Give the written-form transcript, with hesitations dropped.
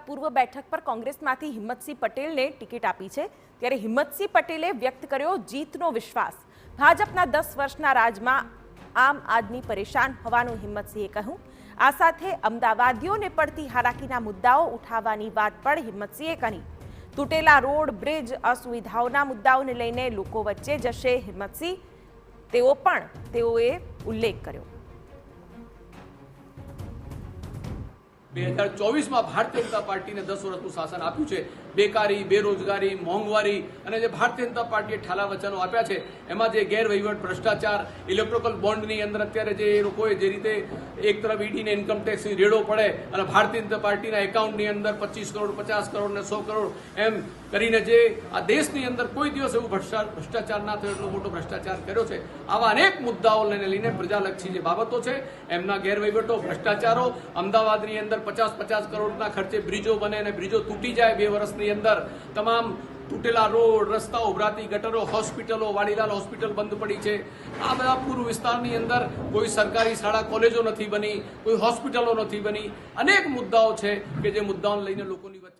પૂર્વ બેઠક પર કોંગ્રેસમાંથી હિંમતસિંહ પટેલને ટિકિટ આપી છે, ત્યારે હિંમતસિંહ પટેલે વ્યક્ત કર્યો જીતનો વિશ્વાસ। ભાજપના 10 વર્ષના રાજમાં આમ આદમી પરેશાન હોવાનું હિંમતસિંહે કહ્યું। આ સાથે અમદાવાદીઓને પડતી હાલાકીના મુદ્દાઓ ઉઠાવવાની વાત પણ હિંમતસિંહે કરી। તૂટેલા રોડ, બ્રિજ, અસુવિધાઓના મુદ્દાઓને લઈને લોકો વચ્ચે જશે હિંમતસિંહ, તેઓએ ઉલ્લેખ કર્યો। 2024 में भारतीय जनता पार्टी ने 10 वर्षનું શાસન આપ્યું છે। બેકારી, બેરોજગારી, મોંઘવારી અને જે ભારતીય જનતા પાર્ટીએ ઠાલા વચનો આપ્યા છે એમાં જે ગેરવહીવટ, ભ્રષ્ટાચાર, ઇલેક્ટ્રોકલ બોન્ડની અંદર અત્યારે જે લોકોએ જે રીતે એક તરફ ઈડીને ઇન્કમ ટેક્સની રેડો પડે અને ભારતીય જનતા પાર્ટીના એકાઉન્ટની અંદર 25 કરોડ, 50 કરોડ ને 100 કરોડ એમ કરીને જે આ દેશની અંદર કોઈ દિવસ એવું ભ્રષ્ટાચાર ના થયો એટલો મોટો ભ્રષ્ટાચાર કર્યો છે। આવા અનેક મુદ્દાઓને લઈને પ્રજાલક્ષી જે બાબતો છે એમના ગેરવહીવટો, ભ્રષ્ટાચારો, અમદાવાદની અંદર 50 કરોડના ખર્ચે બ્રિજો બને અને બ્રિજો તૂટી જાય 2 વર્ષની અંદર, તમામ તૂટેલા રોડ, રસ્તાઓ, ઉભરાતી ગટરો, હોસ્પિટલો, વાડીલાલ હોસ્પિટલ બંધ પડી છે। આ બધા પૂર્વ વિસ્તારની અંદર કોઈ સરકારી શાળા કોલેજો નથી બની, કોઈ હોસ્પિટલો નથી બની, અનેક મુદ્દાઓ છે કે જે મુદ્દાઓને લઈને લોકોની વચ્ચે